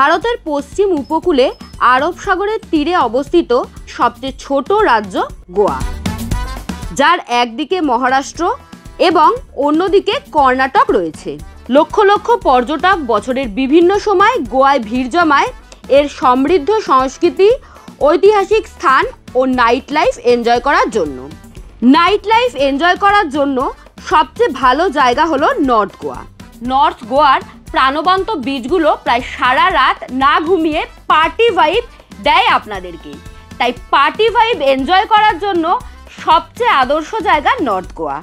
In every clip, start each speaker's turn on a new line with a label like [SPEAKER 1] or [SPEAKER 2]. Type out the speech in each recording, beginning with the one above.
[SPEAKER 1] ভারতের পশ্চিম উপকূলে আরব সাগরের তীরে অবস্থিত সবচেয়ে ছোট রাজ্য গোয়া, যার একদিকে মহারাষ্ট্র এবং অন্যদিকে কর্ণাটক রয়েছে। লক্ষ লক্ষ পর্যটক বছরের বিভিন্ন সময় গোয়ায় ভিড় জমায় এর সমৃদ্ধ সংস্কৃতি, ঐতিহাসিক স্থান ও নাইট লাইফ এনজয় করার জন্য। নাইট লাইফ এনজয় করার জন্য সবচেয়ে ভালো জায়গা হলো নর্থ গোয়া। নর্থ গোয়ার প্রাণবন্ত বিচগুলো প্রায় সারা রাত না ঘুমিয়ে পার্টি ভাইব দেয় আপনাদেরকে। তাই পার্টি ভাইব এনজয় করার জন্য সবচেয়ে আদর্শ জায়গা নর্থ গোয়া।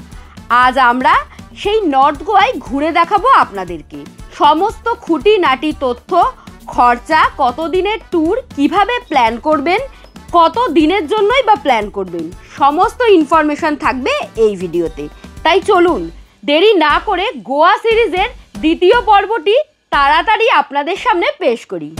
[SPEAKER 1] আজ আমরা সেই নর্থ গোয়ায় ঘুরে দেখাবো আপনাদেরকে। সমস্ত খুঁটিনাটি তথ্য, খরচা, কতদিনের ট্যুর, কিভাবে প্ল্যান করবেন, কত দিনের জন্যই বা প্ল্যান করবেন, সমস্ত ইনফরমেশন থাকবে এই ভিডিওতে। তাই চলুন দেরি না করে গোয়া সিরিজের দ্বিতীয় পর্বটি তাড়াতাড়ি আপনাদের সামনে পেশ করি।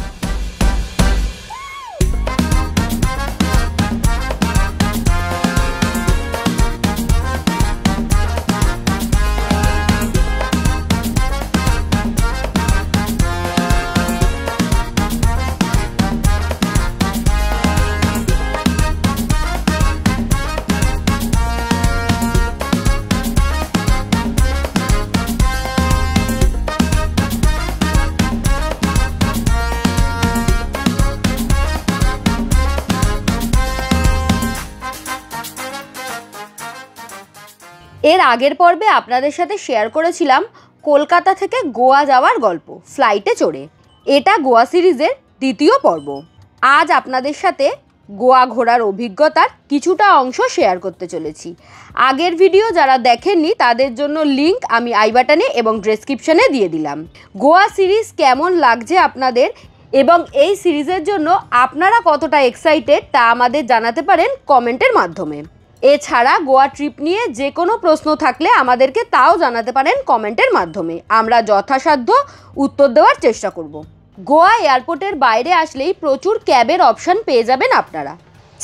[SPEAKER 1] এর আগের পর্বে আপনাদের সাথে শেয়ার করেছিলাম কলকাতা থেকে গোয়া যাওয়ার গল্প ফ্লাইটে চড়ে। এটা গোয়া সিরিজের দ্বিতীয় পর্ব। আজ আপনাদের সাথে গোয়া ঘোরার অভিজ্ঞতার কিছুটা অংশ শেয়ার করতে চলেছি। আগের ভিডিও যারা দেখেননি তাদের জন্য লিংক আমি আই বাটনে এবং ডেসক্রিপশনে দিয়ে দিলাম। গোয়া সিরিজ কেমন লাগছে আপনাদের এবং এই সিরিজের জন্য আপনারা কতটা এক্সাইটেড তা আমাদের জানাতে পারেন কমেন্টের মাধ্যমে। এছাড়া গোয়া ট্রিপ নিয়ে যে কোনো প্রশ্ন থাকলে আমাদেরকে তাও জানাতে পারেন কমেন্টের মাধ্যমে। আমরা যথাসাধ্য উত্তর দেওয়ার চেষ্টা করব। গোয়া এয়ারপোর্টের বাইরে আসলেই প্রচুর ক্যাবের অপশান পেয়ে যাবেন আপনারা।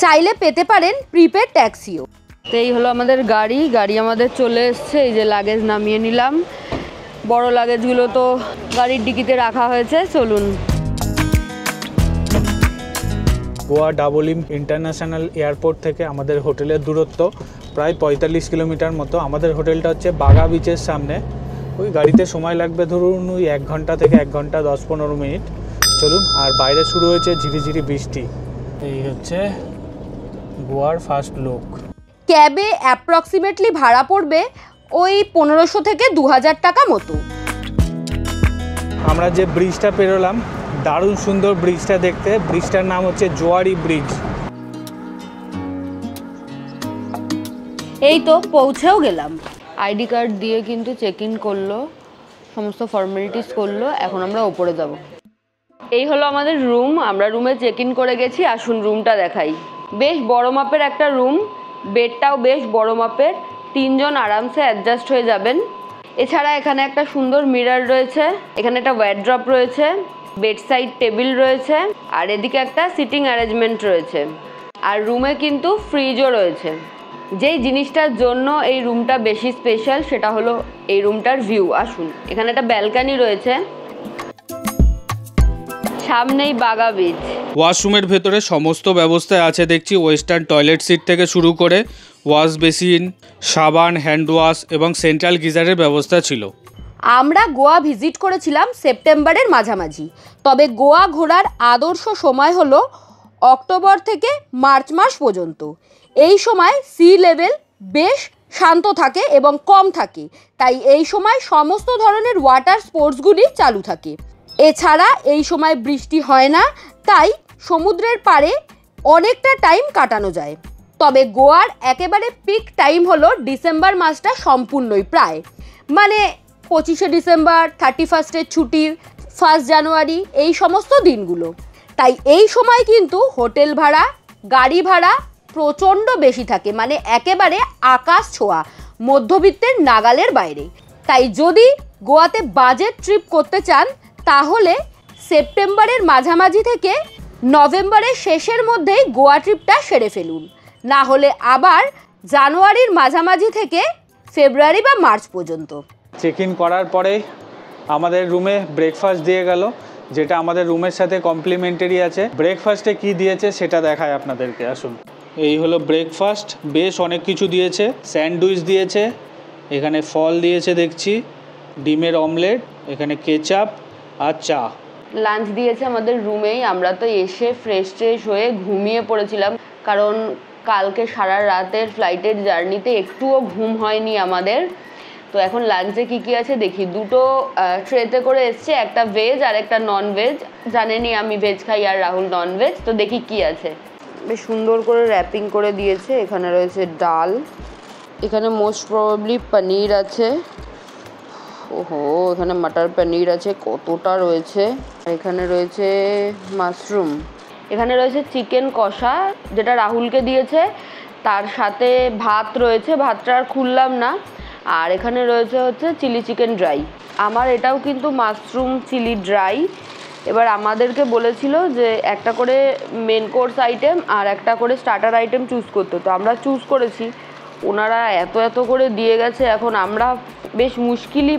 [SPEAKER 1] চাইলে পেতে পারেন প্রিপেড ট্যাক্সিও। তো এই হলো আমাদের গাড়ি আমাদের চলে এসছে। এই যে লাগেজ নামিয়ে নিলাম। বড় লাগেজগুলো তো গাড়ির ডিকিতে রাখা হয়েছে। চলুন।
[SPEAKER 2] গোয়া ডাবলিম ইন্টারন্যাশনাল এয়ারপোর্ট থেকে আমাদের হোটেলের দূরত্ব প্রায় 45 কিলোমিটার মতো। আমাদের হোটেলটা হচ্ছে বাগা বিচের সামনে। ওই গাড়িতে সময় লাগবে ধরুন ওই 1 ঘন্টা থেকে 1 ঘন্টা 10-15 মিনিট। চলুন। আর বাইরে শুরু হয়েছে ঝিরিঝিরি বৃষ্টি। এই হচ্ছে গোয়ার ফার্স্ট লুক।
[SPEAKER 1] ক্যাবে অ্যাপ্রক্সিমেটলি ভাড়া পড়বে ওই 1500 থেকে 2000 টাকা মতো।
[SPEAKER 2] আমরা যে ব্রিজটা পেরোলাম, দারুণ সুন্দর ব্রিজটা দেখতে। ব্রিজটার নাম হচ্ছে জোয়ারি ব্রিজ।
[SPEAKER 1] এই তো পৌঁছেও গেলাম। আইডি কার্ড দিয়ে কিন্তু চেক ইন করলো, সমস্ত ফর্মালিটিস করলো। এখন আমরা ওপরে যাব। এই হলো আমাদের রুম। আমরা রুমে চেক ইন করে গেছি। আসুন রুমটা দেখাই। বেশ বড় মাপের একটা রুম। বেডটাও বেশ বড় মাপের। 3 জন আরামসে অ্যাডজাস্ট হয়ে যাবেন। এছাড়া এখানে একটা সুন্দর মিরর রয়েছে, এখানে একটা ওয়ার্ড্রপ রয়েছে, বেড সাইড টেবিল রয়েছে, আর এদিকে একটা সিটিং অ্যারেঞ্জমেন্ট রয়েছে। আর রুমে কিন্তু ফ্রিজও রয়েছে। যেই জিনিসটার জন্য এই রুমটা বেশি স্পেশাল সেটা হলো এই রুমটার ভিউ। আসুন, এখানে একটা ব্যালকানি রয়েছে, সামনেই বাগা বিচ।
[SPEAKER 2] ওয়াশরুমের ভেতরে সমস্ত ব্যবস্থা আছে দেখছি। ওয়েস্টার্ন টয়লেট সিট থেকে শুরু করে ওয়াশ বেসিন, সাবান, হ্যান্ড ওয়াশ এবং সেন্ট্রাল গিজারের ব্যবস্থা ছিল।
[SPEAKER 1] আমরা গোয়া ভিজিট করেছিলাম সেপ্টেম্বরের মাঝামাঝি। তবে গোয়া ঘোরার আদর্শ সময় হলো অক্টোবর থেকে মার্চ মাস পর্যন্ত। এই সময় সি লেভেল বেশ শান্ত থাকে এবং কম থাকে, তাই এই সময় সমস্ত ধরনের ওয়াটার স্পোর্টসগুলি চালু থাকে। এছাড়া এই সময় বৃষ্টি হয় না, তাই সমুদ্রের পাড়ে অনেকটা টাইম কাটানো যায়। তবে গোয়ার একেবারে পিক টাইম হলো ডিসেম্বর মাসটা সম্পূর্ণই, প্রায় মানে 25শে ডিসেম্বর, 31স্টের ছুটি, 1 জানুয়ারি, এই সমস্ত দিনগুলো। তাই এই সময় কিন্তু হোটেল ভাড়া, গাড়ি ভাড়া প্রচণ্ড বেশি থাকে, মানে একেবারে আকাশ ছোঁয়া, মধ্যবিত্তের নাগালের বাইরে। তাই যদি গোয়াতে বাজেট ট্রিপ করতে চান তাহলে সেপ্টেম্বরের মাঝামাঝি থেকে নভেম্বরের শেষের মধ্যেই গোয়া ট্রিপটা সেরে ফেলুন। না হলে আবার জানুয়ারির মাঝামাঝি থেকে ফেব্রুয়ারি বা মার্চ পর্যন্ত।
[SPEAKER 2] চেক ইন করার পরে আমাদের রুমে ব্রেকফাস্ট দিয়ে গেল, যেটা আমাদের রুমের সাথে কমপ্লিমেন্টারি আছে। ব্রেকফাস্টে কি দিয়েছে সেটা দেখায় আপনাদেরকে, আসুন। এই হলো ব্রেকফাস্ট, বেশ অনেক কিছু দিয়েছে। স্যান্ডউইচ দিয়েছে, এখানে ফল দিয়েছে দেখছি, ডিমের অমলেট, এখানে কেচাপ আর চা।
[SPEAKER 1] লাঞ্চ দিয়েছে আমাদের রুমেই। আমরা তো এসে ফ্রেশ হয়ে ঘুমিয়ে পড়েছিলাম, কারণ কালকে সারা রাতের ফ্লাইটের জার্নিতে একটুও ঘুম হয়নি আমাদের। তো এখন লাঞ্চে কি আছে দেখি। দুটো ট্রেতে করে এসছে, একটা ভেজ আর একটা নন ভেজ। জানেনই আমি ভেজ খাই আর রাহুল নন ভেজ। তো দেখি কি আছে। বেশ সুন্দর করে র্যাপিং করে দিয়েছে। এখানে রয়েছে ডাল, এখানে মোস্ট প্রবাবলি পনির আছে। ওহো, এখানে মাটার পনির আছে, কতটা রয়েছে। এখানে রয়েছে মাশরুম, এখানে রয়েছে চিকেন কষা যেটা রাহুলকে দিয়েছে, তার সাথে ভাত রয়েছে, ভাতটা আর খুললাম না। আর এখানে রয়েছে হচ্ছে চিলি চিকেন ড্রাই। আমার এটাও কিন্তু মাশরুম চিলি ড্রাই। এবার আমাদেরকে বলেছিল যে একটা করে মেন কোর্স আইটেম আর একটা করে স্টার্টার আইটেম চুজ করতে। তো আমরা চুজ করেছি, ওনারা এত করে দিয়ে গেছে। এখন আমরা বেশ মুশকিলই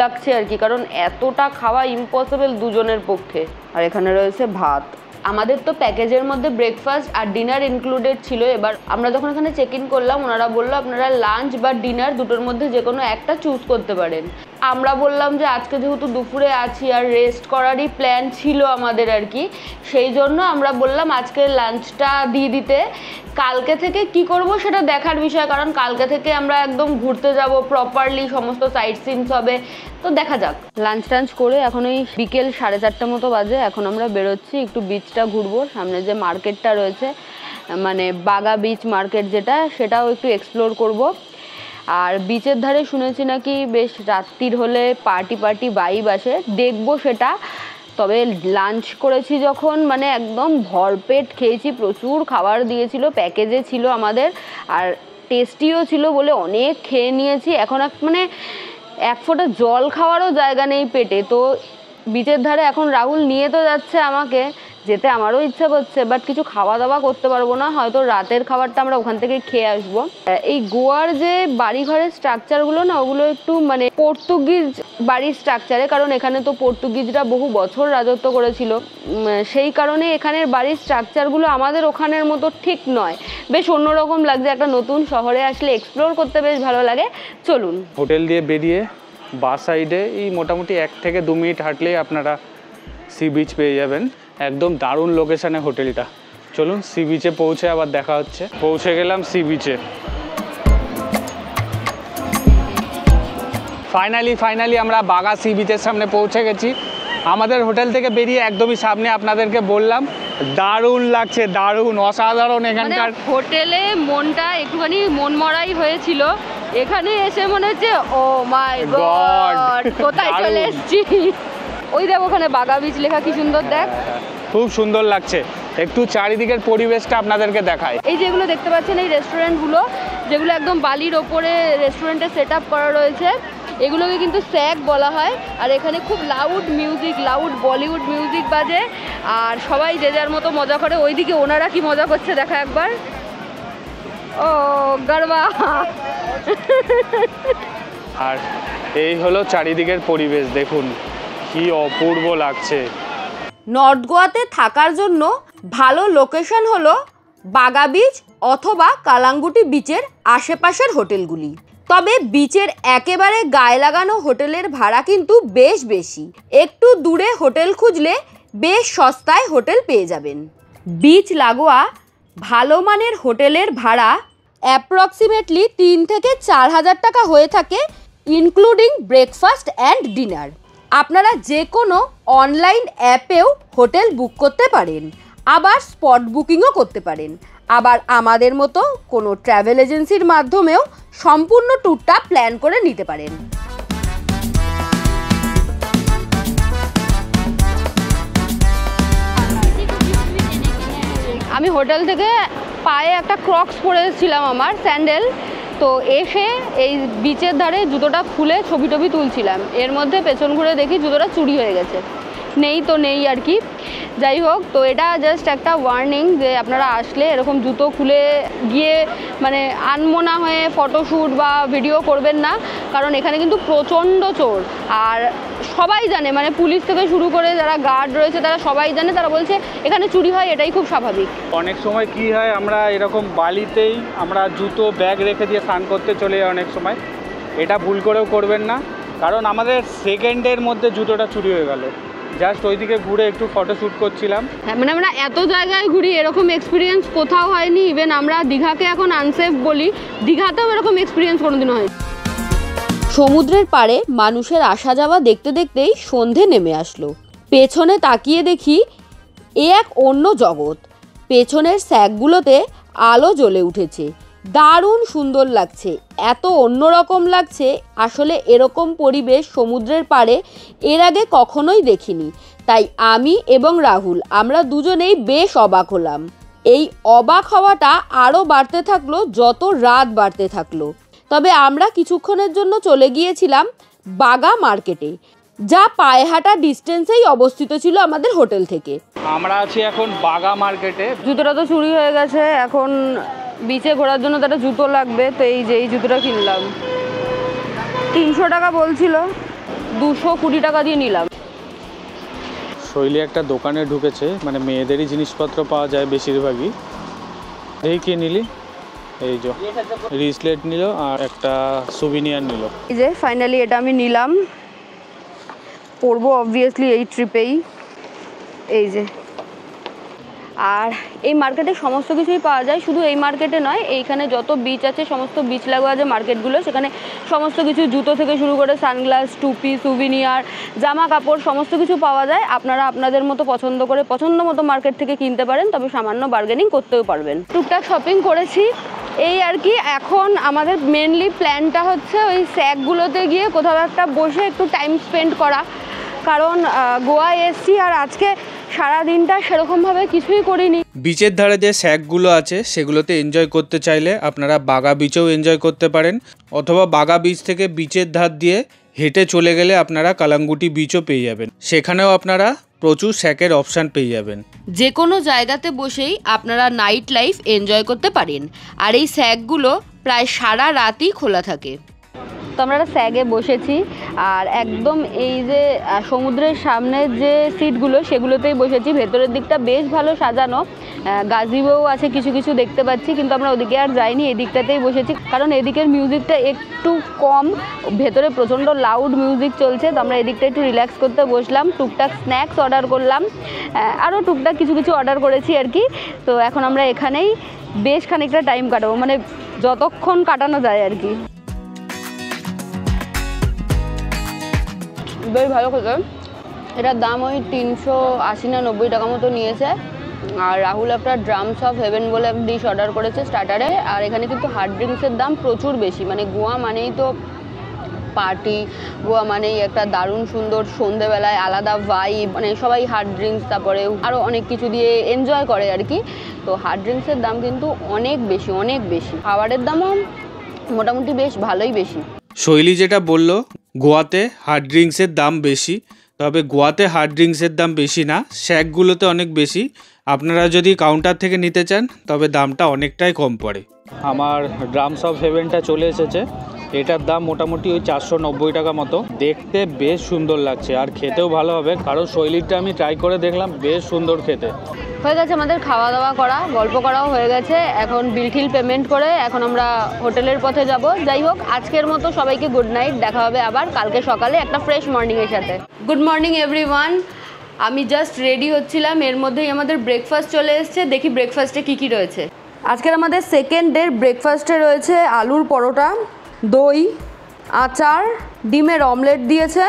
[SPEAKER 1] লাগছে আর কি, কারণ এতটা খাওয়া ইম্পসিবল দুজনের পক্ষে। আর এখানে রয়েছে ভাত। আমাদের তো প্যাকেজের মধ্যে ব্রেকফাস্ট আর ডিনার ইনক্লুডেড ছিল। এবার আমরা যখন এখানে চেক ইন করলাম, ওনারা বললো আপনারা লাঞ্চ বা ডিনার দুটোর মধ্যে যে কোনো একটা চুজ করতে পারেন। আমরা বললাম যে আজকে যেহেতু দুপুরে আছি আর রেস্ট করারই প্ল্যান ছিল আমাদের আর কি, সেই জন্য আমরা বললাম আজকে লাঞ্চটা দিয়ে দিতে। কালকে থেকে কি করব সেটা দেখার বিষয়, কারণ কালকে থেকে আমরা একদম ঘুরতে যাব, প্রপারলি সমস্ত সাইট সিনস হবে। তো দেখা যাক। লাঞ্চ টাঞ্চ করে এখন ওই বিকেল 4:30 মতো বাজে। এখন আমরা বেরোচ্ছি, একটু বিচটা ঘুরবো। সামনে যে মার্কেটটা রয়েছে, মানে বাগা বিচ মার্কেট যেটা, সেটাও একটু এক্সপ্লোর করব। আর বিচের ধারে শুনেছি নাকি বেশ রাত্রির হলে পার্টি ভাইব আসে, দেখবো সেটা। তবে লাঞ্চ করেছি যখন, মানে একদম ভরপেট খেয়েছি, প্রচুর খাবার দিয়েছিল, প্যাকেজে ছিল আমাদের, আর টেস্টিও ছিল বলে অনেক খেয়ে নিয়েছি। এখন মানে এক ফোঁটা জল খাওয়ারও জায়গা নেই পেটে। তো বিচের ধারে এখন রাহুল নিয়ে তো যাচ্ছে আমাকে, যেতে আমারও ইচ্ছা করছে, বাট কিছু খাওয়া দাওয়া করতে পারবো না, হয়তো রাতের খাবারটা আমরা ওখান থেকে খেয়ে আসবো। এই গোয়ার যে বাড়িঘরের স্ট্রাকচারগুলো না, ওগুলো একটু মানে পর্তুগিজ বাড়ির স্ট্রাকচারে, কারণ এখানে তো পর্তুগিজরা বহু বছর রাজত্ব করেছিল। সেই কারণে এখানের বাড়ির স্ট্রাকচারগুলো আমাদের ওখানের মতো ঠিক নয়, বেশ অন্যরকম লাগছে। একটা নতুন শহরে আসলে এক্সপ্লোর করতে বেশ ভালো লাগে। চলুন।
[SPEAKER 2] হোটেল দিয়ে বেরিয়ে বাঁ সাইডে এই মোটামুটি 1 থেকে 2 মিনিট হাঁটলেই আপনারা সি বিচ পেয়ে যাবেন। একদম দারুণ লোকেশানে হোটেলটা। চলুন সি বিচে পৌঁছে আবার দেখা হচ্ছে। পৌঁছে গেলাম সি বিচে। ফাইনালি আমরা বাগা সি বিচের সামনে পৌঁছে গেছি। আমাদের হোটেল থেকে বেরিয়ে একদমই সামনে, আপনাদেরকে বললাম দারুণ লাগছে, দারুণ অসাধারণ। এখানকার
[SPEAKER 1] হোটেলে মনটা একটুখানি মনমরাই হয়েছিল, এখানে এসে মনে হচ্ছে ও মাই গড, কোথায় চলে এসেছি। ওই দেখ ওখানে বাগা বিচ লেখা, কি সুন্দর দেখ,
[SPEAKER 2] খুব সুন্দর লাগছে। একটু চারিদিকের পরিবেশটা আপনাদেরকে দেখায়।
[SPEAKER 1] এই যেগুলো দেখতে পাচ্ছেন, এই রেস্টুরেন্টগুলো যেগুলো একদম বালির ওপরে রেস্টুরেন্টে সেট আপ করা রয়েছে, এগুলোকে কিন্তু স্যাক বলা হয়। আর এখানে খুব loud music, loud Bollywood music বাজে, আর সবাই যে যার মতো মজা করে। ওইদিকে ওনারা কি মজা করছে দেখা একবার। ও গরবা।
[SPEAKER 2] আর এই হলো চারিদিকের পরিবেশ, দেখুন কি অপূর্ব লাগছে।
[SPEAKER 1] নর্থ গোয়াতে থাকার জন্য ভালো লোকেশন হলো বাগা বিচ অথবা কালাঙ্গুটি বিচের আশেপাশের হোটেলগুলি। তবে বিচের একেবারে গায়ে লাগানো হোটেলের ভাড়া কিন্তু বেশ বেশি। একটু দূরে হোটেল খুঁজলে বেশ সস্তায় হোটেল পেয়ে যাবেন। বিচ লাগোয়া ভালো মানের হোটেলের ভাড়া অ্যাপ্রক্সিমেটলি 3 থেকে 4 হাজার টাকা হয়ে থাকে, ইনক্লুডিং ব্রেকফাস্ট অ্যান্ড ডিনার। আপনারা যে কোনো অনলাইন অ্যাপেও হোটেল বুক করতে পারেন, আবার স্পট বুকিংও করতে পারেন, আবার আমাদের মতো কোনো ট্রাভেল এজেন্সির মাধ্যমেও সম্পূর্ণ ট্যুরটা প্ল্যান করে নিতে পারেন। আমি হোটেল থেকে পায়ে একটা ক্রক্স পরেছিলাম, আমার স্যান্ডেল। তো এসে এই বিচের ধারে জুতোটা খুলে ছবি টবি তুলছিলাম, এর মধ্যে পেছন ঘুরে দেখি জুতোটা চুরি হয়ে গেছে। নেই তো নেই আর কি। যাই হোক, তো এটা জাস্ট একটা ওয়ার্নিং যে আপনারা আসলে এরকম জুতো খুলে গিয়ে মানে আনমনা হয়ে ফটোশ্যুট বা ভিডিও করবেন না, কারণ এখানে কিন্তু প্রচণ্ড চোর। আর সবাই জানে, মানে পুলিশ থেকে শুরু করে যারা গার্ড রয়েছে তারা সবাই জানে, তারা বলছে এখানে চুরি হয়, এটাই খুব স্বাভাবিক।
[SPEAKER 2] অনেক সময় কি হয়, আমরা এরকম বালিতেই আমরা জুতো ব্যাগ রেখে দিয়ে স্নান করতে চলে যাই অনেক সময়। এটা ভুল করেও করবেন না, কারণ আমাদের সেকেন্ডের মধ্যে জুতোটা চুরি হয়ে গেল। জাস্ট ওইদিকে ঘুরে একটু ফটোশ্যুট করছিলাম।
[SPEAKER 1] হ্যাঁ, মানে আমরা এত জায়গায় ঘুরি, এরকম এক্সপিরিয়েন্স কোথাও হয়নি। ইভেন আমরা দীঘাকে এখন আনসেফ বলি, দীঘাতেও এরকম এক্সপিরিয়েন্স কোনোদিনও হয়নি। সমুদ্রের পাড়ে মানুষের আসা যাওয়া দেখতে দেখতেই সন্ধে নেমে আসলো। পেছনে তাকিয়ে দেখি এ এক অন্য জগৎ। পেছনের স্যাকগুলোতে আলো জ্বলে উঠেছে, দারুণ সুন্দর লাগছে, এত অন্যরকম লাগছে। আসলে এরকম পরিবেশ সমুদ্রের পাড়ে এর আগে কখনোই দেখিনি। তাই আমি এবং রাহুল আমরা দুজনেই বেশ অবাক হলাম। এই অবাক হওয়াটা আরও বাড়তে থাকলো যত রাত বাড়তে থাকলো। তবে আমরা কিছুক্ষণের জন্য চলে গিয়েছিলাম বাগা মার্কেটে, যা পায়ে হাঁটা ডিস্টেন্সেই অবস্থিত ছিল আমাদের হোটেল থেকে।
[SPEAKER 2] আমরা আছি এখন বাগা মার্কেটে।
[SPEAKER 1] জুতোটা তো চুরি হয়ে গেছে, এখন বিচে ঘোরার জন্য তারা জুতো লাগবে, তো এই যে এই জুতোটা কিনলাম। 300 টাকা বলছিল, 220 টাকা দিয়ে নিলাম।
[SPEAKER 2] শৈলী একটা দোকানে ঢুকেছে, মানে মেয়েদেরই জিনিসপত্র পাওয়া যায় বেশিরভাগই। এই কি নিলি? এই যে রিসলেট নিল আর একটা সুভিনিয়ার নিল।
[SPEAKER 1] এই যে ফাইনালি এটা আমি নিলাম, পরবো অবভিয়াসলি এই ট্রিপেই। এই যে, আর এই মার্কেটে সমস্ত কিছুই পাওয়া যায়, শুধু এই মার্কেটে নয়, এইখানে যত বিচ আছে সমস্ত বিচ লাগোয়া যে মার্কেটগুলো, সেখানে সমস্ত কিছু জুতো থেকে শুরু করে সানগ্লাস, টুপি, সুভিনিয়ার, জামা কাপড় সমস্ত কিছু পাওয়া যায়। আপনারা আপনাদের মতো পছন্দ করে পছন্দ মতো মার্কেট থেকে কিনতে পারেন, তবে সামান্য বার্গেনিং করতেও পারবেন। টুকটাক শপিং করেছি এই আর কি। এখন আমাদের মেনলি প্ল্যানটা হচ্ছে ওই স্যাকগুলোতে গিয়ে কোথাও একটা বসে একটু টাইম স্পেন্ড করা, কারণ গোয়ায় এসছি আর আজকে সারা দিনটা সেরকমভাবে কিছুই করিনি।
[SPEAKER 2] বিচের ধারে যে স্যাকগুলো আছে সেগুলোতে এনজয় করতে চাইলে আপনারা বাগা বিচেও এনজয় করতে পারেন, অথবা বাগা বিচ থেকে বিচের ধার দিয়ে হেঁটে চলে গেলে আপনারা কালাঙ্গুটি বিচও পেয়ে যাবেন, সেখানেও আপনারা প্রচুর স্যাকের অপশান পেয়ে যাবেন।
[SPEAKER 1] যে কোনো জায়গাতে বসেই আপনারা নাইট লাইফ এনজয় করতে পারেন, আর এই স্যাকগুলো প্রায় সারা রাতই খোলা থাকে। তো আমরা স্যাগে বসেছি, আর একদম এই যে সমুদ্রের সামনে যে সিটগুলো সেগুলোতেই বসেছি। ভেতরের দিকটা বেশ ভালো সাজানো, গাজিবোও আছে কিছু কিছু দেখতে পাচ্ছি, কিন্তু আমরা ওদিকে আর যাইনি, এই দিকটাতেই বসেছি, কারণ এদিকের মিউজিকটা একটু কম, ভেতরে প্রচণ্ড লাউড মিউজিক চলছে। তো আমরা এদিকটা একটু রিল্যাক্স করতে বসলাম, টুকটাক স্ন্যাক্স অর্ডার করলাম, আরও টুকটাক কিছু কিছু অর্ডার করেছি আর কি। তো এখন আমরা এখানেই বেশ খানিকটা টাইম কাটাবো, মানে যতক্ষণ কাটানো যায় আর কি। বেশ ভালো খেতে, এটার দাম ওই 380 না 90 টাকা মতো নিয়েছে। আর রাহুল একটা ড্রামস অফ হেভেন বলে এক ডিশ অর্ডার করেছে স্টার্টারে। আর এখানে কিন্তু হার্ড ড্রিঙ্কসের দাম প্রচুর বেশি, মানে গোয়া মানেই তো পার্টি, গোয়া মানেই একটা দারুণ সুন্দর সন্ধেবেলায় আলাদা ভাইব, মানে সবাই হার্ড ড্রিঙ্কস তারপরে আরও অনেক কিছু দিয়ে এনজয় করে আর কি। তো হার্ড ড্রিঙ্কসের দাম কিন্তু অনেক বেশি, অনেক বেশি। খাবারের দামও মোটামুটি বেশ ভালোই বেশি।
[SPEAKER 2] শৈলী যেটা বললো, গোয়াতে হার্ড ড্রিঙ্কসের দাম বেশি, তবে গোয়াতে হার্ড ড্রিঙ্কসের দাম বেশি না, স্যাকগুলোতে অনেক বেশি। আপনারা যদি কাউন্টার থেকে নিতে চান তবে দামটা অনেকটাই কম পড়ে। আমার ড্রামস অফ হেভেনটা চলে এসেছে, এটার দাম মোটামুটি ওই 490 টাকা মতো। দেখতে বেশ সুন্দর লাগছে আর খেতেও ভালো হবে, কারণ শৈলীটা আমি ট্রাই করে দেখলাম, বেশ সুন্দর খেতে।
[SPEAKER 1] হয়ে গেছে আমাদের খাওয়া দাওয়া করা, গল্প করাও হয়ে গেছে, এখন বিল ঠিল পেমেন্ট করে এখন আমরা হোটেলের পথে যাব। যাই হোক, আজকের মতো সবাইকে গুড নাইট, দেখা হবে আবার কালকে সকালে একটা ফ্রেশ মর্নিংয়ের সাথে। গুড মর্নিং এভরিওয়ান, আমি জাস্ট রেডি হচ্ছিলাম, এর মধ্যেই আমাদের ব্রেকফাস্ট চলে এসছে। দেখি ব্রেকফাস্টে কী কী রয়েছে। আজকের আমাদের সেকেন্ড ডের ব্রেকফাস্টে রয়েছে আলুর পরোটা, দই, আচার, ডিমের অমলেট দিয়েছে,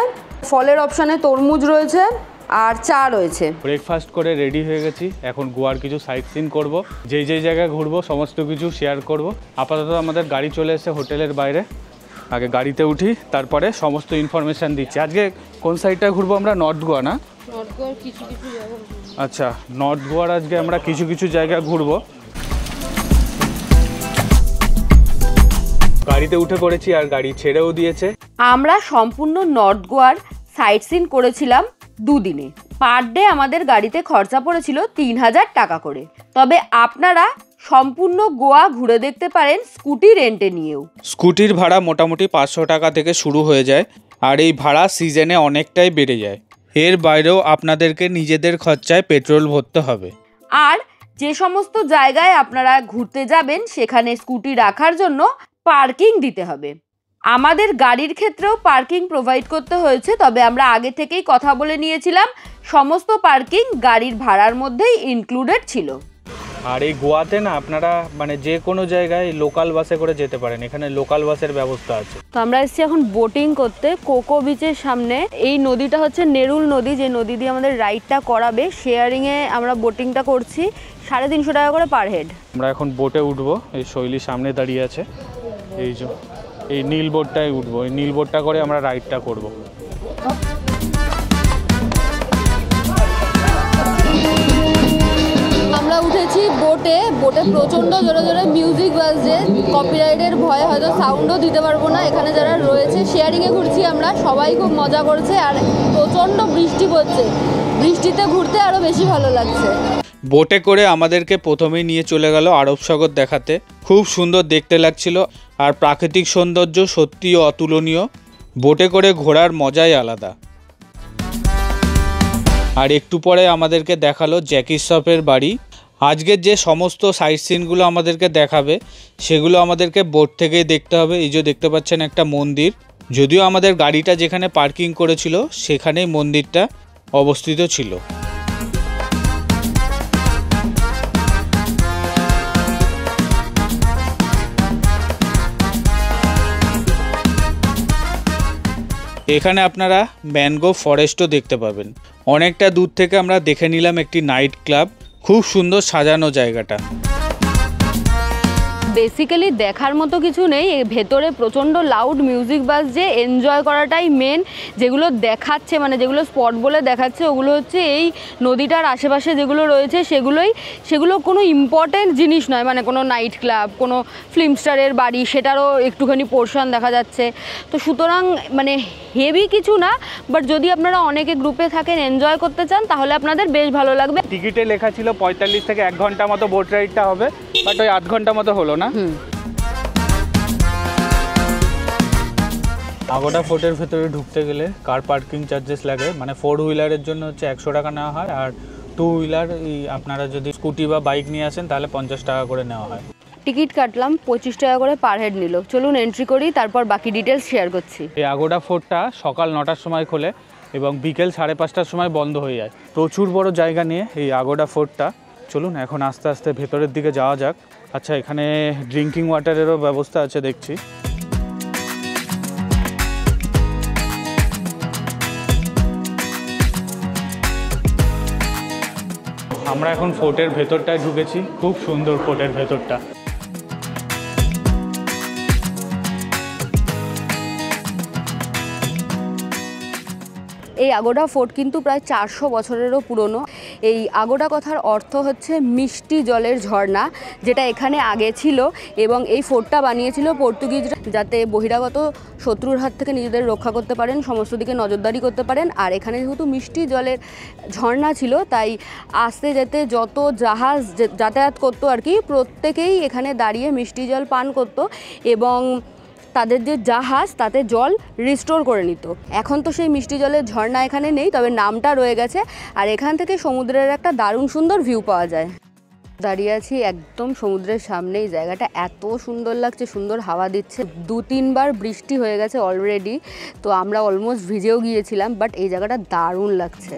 [SPEAKER 1] ফলের অপশানে তরমুজ রয়েছে আর চা রয়েছে।
[SPEAKER 2] ব্রেকফাস্ট করে রেডি হয়ে গেছি, এখন গোয়ার কিছু সাইট সিন করবো, যেই যেই জায়গায় ঘুরবো সমস্ত কিছু শেয়ার করব। আপাতত আমাদের গাড়ি চলে এসেছে হোটেলের বাইরে, আগে গাড়িতে উঠি তারপরে সমস্ত ইনফরমেশান দিচ্ছি। আজকে কোন সাইডটায় ঘুরবো আমরা? নর্থ গোয়া না?
[SPEAKER 1] নর্থ গোয়ার কিছু কিছু জায়গা।
[SPEAKER 2] আচ্ছা, নর্থ গোয়ার আজকে আমরা কিছু কিছু জায়গা ঘুরবো। গাড়িতে উঠে পড়েছি আর গাড়ি ছেড়েও দিয়েছে।
[SPEAKER 1] আমরা সম্পূর্ণ নর্থ গোয়ার সাইট সিন করেছিলাম 2 দিনে। পার ডে আমাদের গাড়িতে খরচা পড়েছিল 3000 টাকা করে। তবে আপনারা সম্পূর্ণ গোয়া ঘুরে দেখতে পারেন স্কুটি রেন্টে নিয়েও।
[SPEAKER 2] স্কুটির ভাড়া মোটামুটি 500 টাকা থেকে শুরু হয়ে যায়, আর এই ভাড়া সিজনে অনেকটাই বেড়ে যায়। এর বাইরেও আপনাদেরকে নিজেদের খরচায় পেট্রোল ভরতে হবে।
[SPEAKER 1] আর যে সমস্ত জায়গায় আপনারা ঘুরতে যাবেন সেখানে স্কুটি রাখার জন্য পার্কিং দিতে হবে। আমাদের গাড়ির ক্ষেত্রেও পার্কিং প্রোভাইড করতে হয়েছে, তবে আমরা আগে থেকেই কথা বলে নিয়েছিলাম, সমস্ত পার্কিং গাড়ির ভাড়ার মধ্যেই ইনক্লুডেড ছিল।
[SPEAKER 2] আর এই গোয়াতে না আপনারা মানে যে কোনো জায়গায় লোকাল বাসে করে যেতে পারেন, এখানে লোকাল বাসের ব্যবস্থা আছে।
[SPEAKER 1] তো আমরা এসেছি এখন বোটিং করতে কোকো বিচের সামনে। এই নদীটা হচ্ছে নেরুল নদী, যে নদী দিয়ে আমাদের রাইডটা করাবে। শেয়ারিংয়ে আমরা বোটিংটা করছি, 350 টাকা করে পার হেড।
[SPEAKER 2] আমরা এখন বোটে উঠবো, এই শৈলী সামনে দাঁড়িয়ে আছে, এই নীল বোটটায় উঠবো। এই নীল বোটটা করে আমরা রাইডটা করব।
[SPEAKER 1] আমরা উঠেছি বোটে প্রচণ্ড জোরে জোরে মিউজিক বাজছে, কপিরাইটের ভয়ে হয়তো সাউন্ডও দিতে পারবো না। এখানে যারা রয়েছে শেয়ারিংয়ে ঘুরছি আমরা, সবাই খুব মজা করছে, আর প্রচণ্ড বৃষ্টি পড়ছে। বৃষ্টিতে ঘুরতে আরও বেশি ভালো লাগছে।
[SPEAKER 2] বোটে করে আমাদেরকে প্রথমেই নিয়ে চলে গেল আরব সাগর দেখাতে। খুব সুন্দর দেখতে লাগছিল, আর প্রাকৃতিক সৌন্দর্য সত্যিই অতুলনীয়। বোটে করে ঘোরার মজাই আলাদা। আর একটু পরে আমাদেরকে দেখালো জ্যাকি শ্রফের বাড়ি। আজকের যে সমস্ত সাইট সিনগুলো আমাদেরকে দেখাবে সেগুলো আমাদেরকে বোট থেকেই দেখতে হবে। এই যে দেখতে পাচ্ছেন একটা মন্দির, যদিও আমাদের গাড়িটা যেখানে পার্কিং করেছিল সেখানেই মন্দিরটা অবস্থিত ছিল। এখানে আপনারা ম্যানগ্রোভ ফরেস্টও দেখতে পাবেন। অনেকটা দূর থেকে আমরা দেখে নিলাম একটি নাইট ক্লাব, খুব সুন্দর সাজানো জায়গাটা।
[SPEAKER 1] বেসিক্যালি দেখার মতো কিছু নেই, ভেতরে প্রচণ্ড লাউড মিউজিক বাজছে। এনজয় করাটাই মেন। যেগুলো দেখাচ্ছে মানে যেগুলো স্পট বলে দেখাচ্ছে ওগুলো হচ্ছে এই নদীটার আশেপাশে যেগুলো রয়েছে সেগুলো কোনো ইম্পর্ট্যান্ট জিনিস নয়, মানে কোনো নাইট ক্লাব, কোনো ফিল্ম স্টারের বাড়ি, সেটারও একটুখানি পোর্শন দেখা যাচ্ছে। তো সুতরাং মানে হেভি কিছু না, বাট যদি আপনারা অনেকে গ্রুপে থাকেন, এনজয় করতে চান, তাহলে আপনাদের বেশ ভালো লাগবে।
[SPEAKER 2] টিকিটে লেখা ছিল 45 থেকে 1 ঘন্টা মতো বোট রাইডটা হবে, বাট ওই 8 ঘন্টা মতো হলো না। আগোডা ফোর্টের ভেতরে ঢুকতে গেলে কার পার্কিং চার্জেস লাগে, মানে 4 হুইলারের জন্য হচ্ছে 100 টাকা নেওয়া হয়, আর 2 হুইলার আপনারা যদি স্কুটি বা বাইক নিয়ে আসেন তাহলে 50 টাকা করে নেওয়া হয়।
[SPEAKER 1] টিকিট কাটলাম, 25 টাকা করে পার হেড নিল। চলুন এন্ট্রি করি, তারপর বাকি ডিটেলস শেয়ার করছি।
[SPEAKER 2] এই আগোডা ফোর্টটা সকাল 9টার সময় খোলে এবং বিকেল 5:30টার সময় বন্ধ হয়ে যায়। প্রচুর বড় জায়গা নিয়ে এই আগোডা ফোর্টটা। চলুন এখন আস্তে আস্তে ভেতরের দিকে যাওয়া যাক। আচ্ছা, এখানে ড্রিঙ্কিং ওয়াটারেরও ব্যবস্থা আছে দেখছি। আমরা এখন ফোর্টের ভেতরটায় ঢুকেছি, খুব সুন্দর ফোর্টের ভেতরটা।
[SPEAKER 1] এই আগোডা ফোর্ট কিন্তু প্রায় 400 বছরেরও পুরনো। এই আগোডা কথার অর্থ হচ্ছে মিষ্টি জলের ঝর্ণা, যেটা এখানে আগে ছিল, এবং এই ফোর্টটা বানিয়েছিল পর্তুগিজরা, যাতে বহিরাগত শত্রুর হাত থেকে নিজেদের রক্ষা করতে পারেন, সমস্ত দিকে নজরদারি করতে পারেন। আর এখানে যেহেতু মিষ্টি জলের ঝর্ণা ছিল, তাই আসতে যেতে যত জাহাজ যাতায়াত করতো আর কি, প্রত্যেকেই এখানে দাঁড়িয়ে মিষ্টি জল পান করতো, এবং তাদের যে জাহাজ তাতে জল রিস্টোর করে নিত। এখন তো সেই মিষ্টি জলের ঝর্ণা এখানে নেই, তবে নামটা রয়ে গেছে। আর এখান থেকে সমুদ্রের একটা দারুণ সুন্দর ভিউ পাওয়া যায়। দাঁড়িয়ে আছি একদম সমুদ্রের সামনেই। জায়গাটা এত সুন্দর লাগছে, সুন্দর হাওয়া দিচ্ছে। 2-3 বার বৃষ্টি হয়ে গেছে অলরেডি, তো আমরা অলমোস্ট ভিজেও গিয়েছিলাম, বাট এই জায়গাটা দারুণ লাগছে।